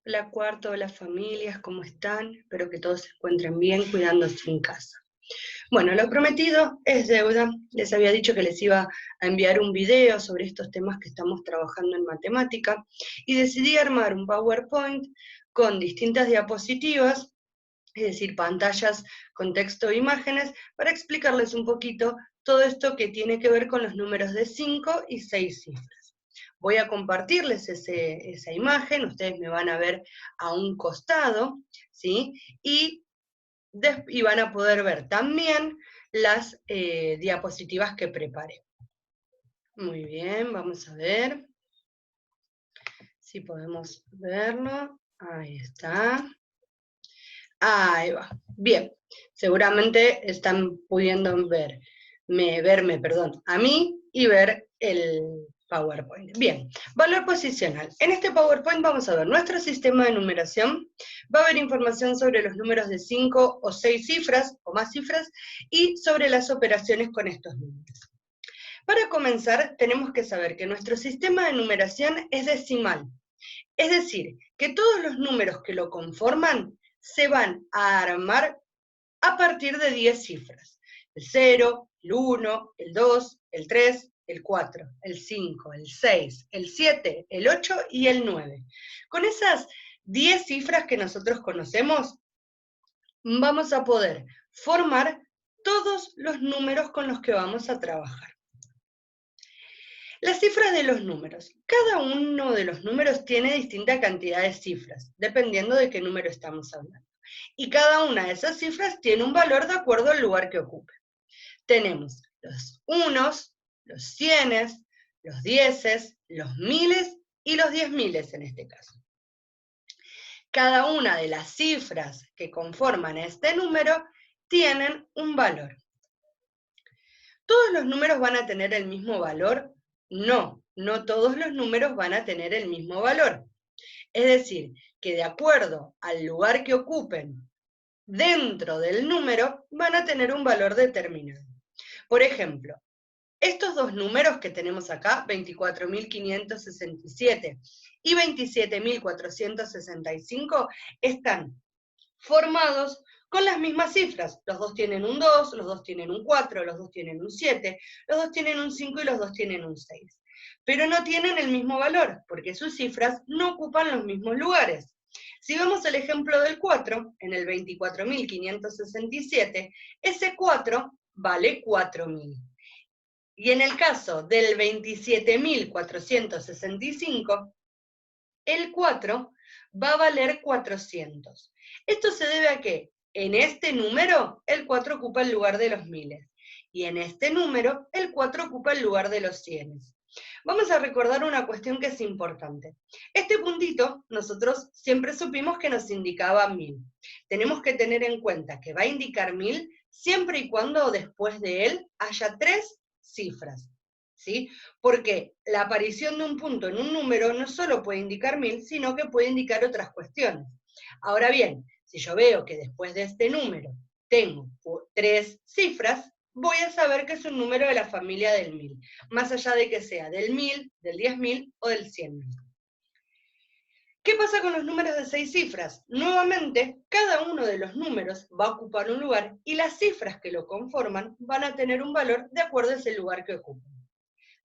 Hola cuarto, hola familias, ¿cómo están? Espero que todos se encuentren bien, cuidándose en casa. Bueno, lo prometido es deuda. Les había dicho que les iba a enviar un video sobre estos temas que estamos trabajando en matemática y decidí armar un PowerPoint con distintas diapositivas, es decir, pantallas con texto e imágenes, para explicarles un poquito todo esto que tiene que ver con los números de 5 y 6 cifras. Voy a compartirles esa imagen, ustedes me van a ver a un costado, ¿sí? Y van a poder ver también las diapositivas que preparé. Muy bien, vamos a ver si podemos verlo. Ahí está. Ahí va. Bien, seguramente están pudiendo verme, a mí y ver el PowerPoint. Bien, valor posicional. En este PowerPoint vamos a ver nuestro sistema de numeración, va a haber información sobre los números de 5 o 6 cifras o más cifras y sobre las operaciones con estos números. Para comenzar, tenemos que saber que nuestro sistema de numeración es decimal, es decir, que todos los números que lo conforman se van a armar a partir de 10 cifras. El 0, el 1, el 2, el 3, el 4, el 5, el 6, el 7, el 8 y el 9. Con esas 10 cifras que nosotros conocemos, vamos a poder formar todos los números con los que vamos a trabajar. Las cifras de los números. Cada uno de los números tiene distinta cantidad de cifras, dependiendo de qué número estamos hablando. Y cada una de esas cifras tiene un valor de acuerdo al lugar que ocupe. Tenemos los unos, los cienes, los dieces, los miles y los 10.000 en este caso. Cada una de las cifras que conforman este número tienen un valor. ¿Todos los números van a tener el mismo valor? No, no todos los números van a tener el mismo valor. Es decir, que de acuerdo al lugar que ocupen dentro del número, van a tener un valor determinado. Por ejemplo, estos dos números que tenemos acá, 24.567 y 27.465, están formados con las mismas cifras. Los dos tienen un 2, los dos tienen un 4, los dos tienen un 7, los dos tienen un 5 y los dos tienen un 6. Pero no tienen el mismo valor, porque sus cifras no ocupan los mismos lugares. Si vemos el ejemplo del 4, en el 24.567, ese 4 vale 4.000. Y en el caso del 27.465, el 4 va a valer 400. ¿Esto se debe a qué? En este número, el 4 ocupa el lugar de los miles. Y en este número, el 4 ocupa el lugar de los cienes. Vamos a recordar una cuestión que es importante. Este puntito, nosotros siempre supimos que nos indicaba 1000. Tenemos que tener en cuenta que va a indicar 1000 siempre y cuando después de él haya 3 cifras. ¿Sí? Porque la aparición de un punto en un número no solo puede indicar 1000, sino que puede indicar otras cuestiones. Ahora bien, si yo veo que después de este número tengo 3 cifras, voy a saber que es un número de la familia del 1000, más allá de que sea del 1000, del 10.000 o del 100.000. ¿Qué pasa con los números de 6 cifras? Nuevamente, cada uno de los números va a ocupar un lugar y las cifras que lo conforman van a tener un valor de acuerdo a ese lugar que ocupan.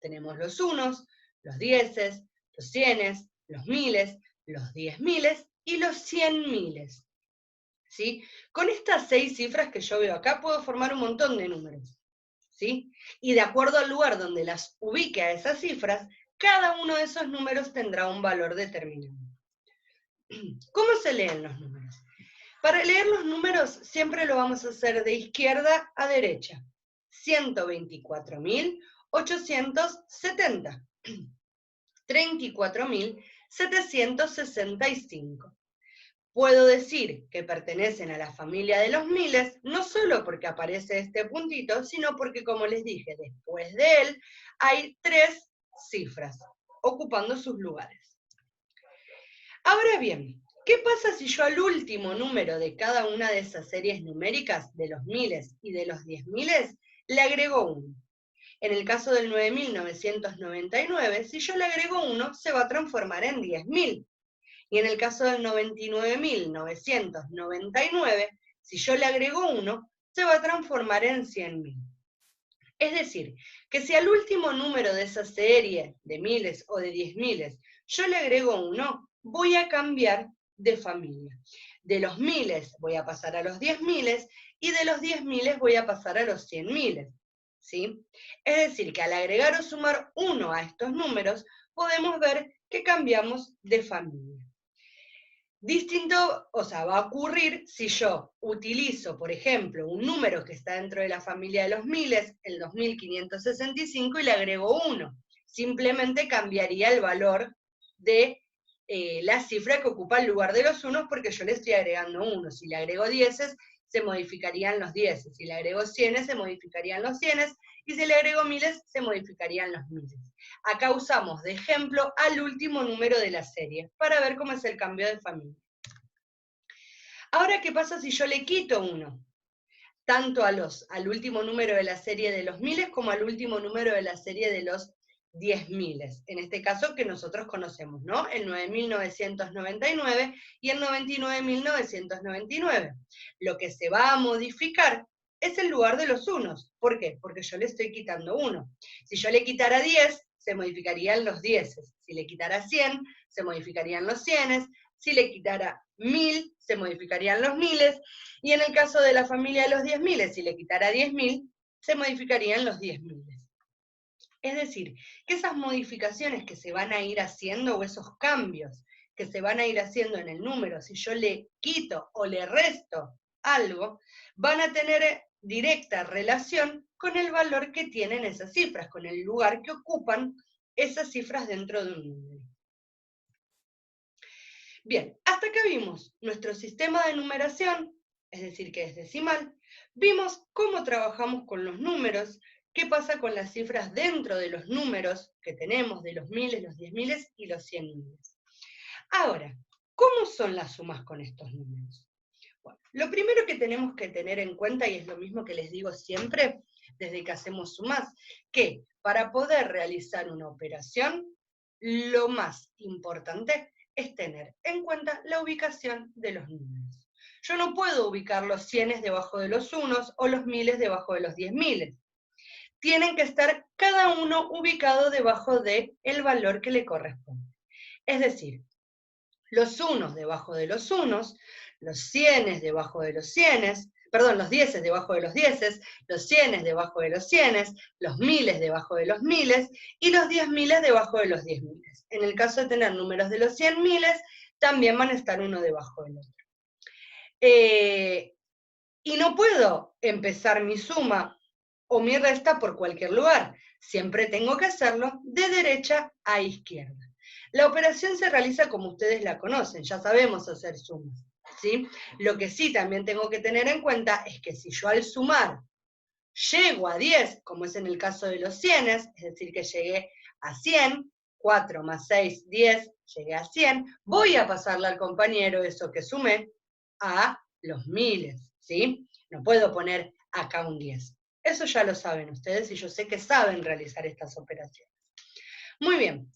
Tenemos los unos, los dieces, los cienes, los miles, los 10.000 y los 100.000. ¿Sí? Con estas 6 cifras que yo veo acá puedo formar un montón de números. ¿Sí? Y de acuerdo al lugar donde las ubique a esas cifras, cada uno de esos números tendrá un valor determinado. ¿Cómo se leen los números? Para leer los números siempre lo vamos a hacer de izquierda a derecha. 124.870. 34.765. Puedo decir que pertenecen a la familia de los miles, no solo porque aparece este puntito, sino porque, como les dije, después de él hay 3 cifras ocupando sus lugares. Ahora bien, ¿qué pasa si yo al último número de cada una de esas series numéricas, de los miles y de los 10.000, le agrego 1? En el caso del 9.999, si yo le agrego 1, se va a transformar en 10.000. Y en el caso del 99.999, si yo le agrego 1, se va a transformar en 100.000. Es decir, que si al último número de esa serie, de miles o de 10.000, yo le agrego 1, voy a cambiar de familia. De los miles voy a pasar a los 10.000 y de los 10.000 voy a pasar a los 100.000. ¿Sí? Es decir, que al agregar o sumar 1 a estos números, podemos ver que cambiamos de familia. Distinto, o sea, va a ocurrir si yo utilizo, por ejemplo, un número que está dentro de la familia de los miles, el 2565, y le agrego 1. Simplemente cambiaría el valor de la cifra que ocupa el lugar de los unos, porque yo le estoy agregando 1. Si le agrego 10, se modificarían los 10. Si le agrego 100, se modificarían los 100. Y si le agrego miles, se modificarían los miles. Acá usamos de ejemplo al último número de la serie, para ver cómo es el cambio de familia. Ahora, ¿qué pasa si yo le quito 1? Tanto al último número de la serie de los miles, como al último número de la serie de los 10.000. En este caso que nosotros conocemos, ¿no? El 9.999 y el 99.999. Lo que se va a modificar es el lugar de los unos. ¿Por qué? Porque yo le estoy quitando 1. Si yo le quitara 10, se modificarían los 10. Si le quitara 100, se modificarían los 100. Si le quitara 1.000, se modificarían los miles. Y en el caso de la familia de los 10.000, si le quitara 10.000, se modificarían los 10.000. Es decir, que esas modificaciones que se van a ir haciendo, o esos cambios que se van a ir haciendo en el número, si yo le quito o le resto algo, van a tener directa relación con el valor que tienen esas cifras, con el lugar que ocupan esas cifras dentro de un número. Bien, hasta acá vimos nuestro sistema de numeración, es decir, que es decimal. Vimos cómo trabajamos con los números, qué pasa con las cifras dentro de los números que tenemos, de los miles, los 10.000 y los 100.000. Ahora, ¿cómo son las sumas con estos números? Bueno, lo primero que tenemos que tener en cuenta, y es lo mismo que les digo siempre desde que hacemos sumas, que para poder realizar una operación, lo más importante es tener en cuenta la ubicación de los números. Yo no puedo ubicar los 100 debajo de los unos o los miles debajo de los 10.000. Tienen que estar cada uno ubicado debajo del valor que le corresponde. Es decir, los unos debajo de los unos, los 100 debajo de los 100, perdón, los 10 debajo de los 10, los 100 debajo de los 100, los miles debajo de los miles y los 10.000 debajo de los 10.000. En el caso de tener números de los 100.000, también van a estar uno debajo del otro. Y no puedo empezar mi suma o mi resta por cualquier lugar. Siempre tengo que hacerlo de derecha a izquierda. La operación se realiza como ustedes la conocen, ya sabemos hacer sumas, ¿sí? Lo que sí también tengo que tener en cuenta es que si yo al sumar llego a 10, como es en el caso de los 100, es decir, que llegué a 100, 4 más 6, 10, llegué a 100, voy a pasarle al compañero eso que sumé a los miles, ¿sí? No puedo poner acá un 10. Eso ya lo saben ustedes y yo sé que saben realizar estas operaciones. Muy bien.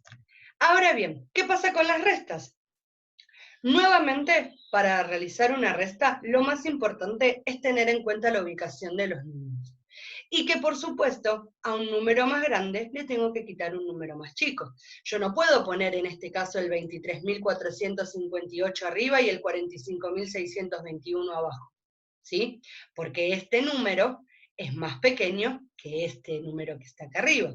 Ahora bien, ¿qué pasa con las restas? Nuevamente, para realizar una resta, lo más importante es tener en cuenta la ubicación de los números. Y que, por supuesto, a un número más grande le tengo que quitar un número más chico. Yo no puedo poner en este caso el 23.458 arriba y el 45.621 abajo, ¿sí? Porque este número es más pequeño que este número que está acá arriba.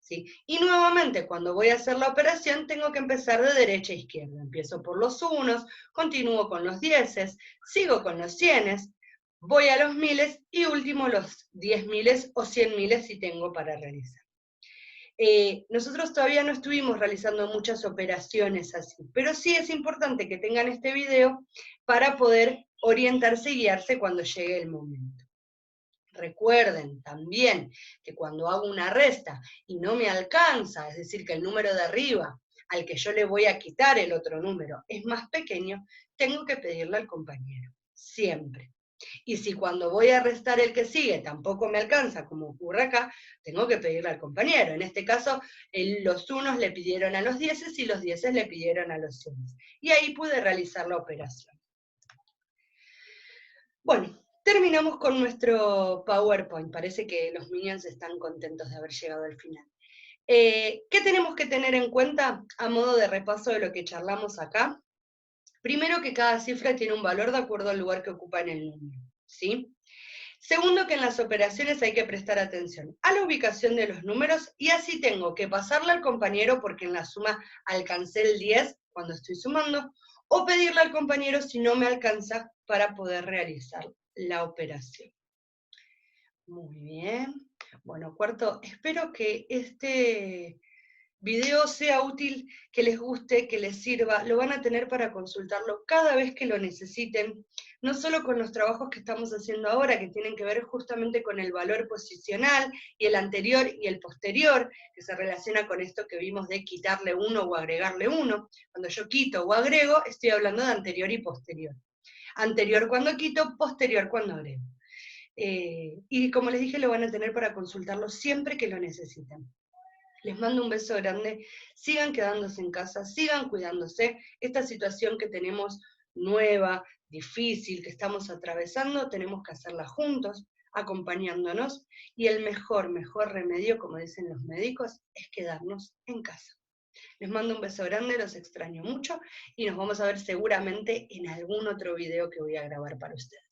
¿Sí? Y nuevamente, cuando voy a hacer la operación, tengo que empezar de derecha a izquierda. Empiezo por los unos, continúo con los 10, sigo con los 100, voy a los miles y último los 10.000 o 100.000 si tengo para realizar. Nosotros todavía no estuvimos realizando muchas operaciones así, pero sí es importante que tengan este video para poder orientarse y guiarse cuando llegue el momento. Recuerden también que cuando hago una resta y no me alcanza, es decir, que el número de arriba al que yo le voy a quitar el otro número es más pequeño, tengo que pedirle al compañero, siempre. Y si cuando voy a restar el que sigue tampoco me alcanza, como ocurre acá, tengo que pedirle al compañero. En este caso, los unos le pidieron a los 10 y los 10 le pidieron a los 100. Y ahí pude realizar la operación. Bueno, terminamos con nuestro PowerPoint. Parece que los Minions están contentos de haber llegado al final. ¿Qué tenemos que tener en cuenta a modo de repaso de lo que charlamos acá? Primero, que cada cifra tiene un valor de acuerdo al lugar que ocupa en el número, ¿sí? Segundo, que en las operaciones hay que prestar atención a la ubicación de los números y así tengo que pasarle al compañero porque en la suma alcancé el 10 cuando estoy sumando, o pedirle al compañero si no me alcanza para poder realizar la operación. Muy bien. Bueno, cuarto, espero que este video sea útil, que les guste, que les sirva. Lo van a tener para consultarlo cada vez que lo necesiten, no solo con los trabajos que estamos haciendo ahora, que tienen que ver justamente con el valor posicional y el anterior y el posterior, que se relaciona con esto que vimos de quitarle uno o agregarle uno. Cuando yo quito o agrego, estoy hablando de anterior y posterior. Anterior cuando quito, posterior cuando agrego. Y como les dije, lo van a tener para consultarlo siempre que lo necesiten. Les mando un beso grande, sigan quedándose en casa, sigan cuidándose. Esta situación que tenemos nueva, difícil, que estamos atravesando, tenemos que hacerla juntos, acompañándonos, y el mejor remedio, como dicen los médicos, es quedarnos en casa. Les mando un beso grande, los extraño mucho, y nos vamos a ver seguramente en algún otro video que voy a grabar para ustedes.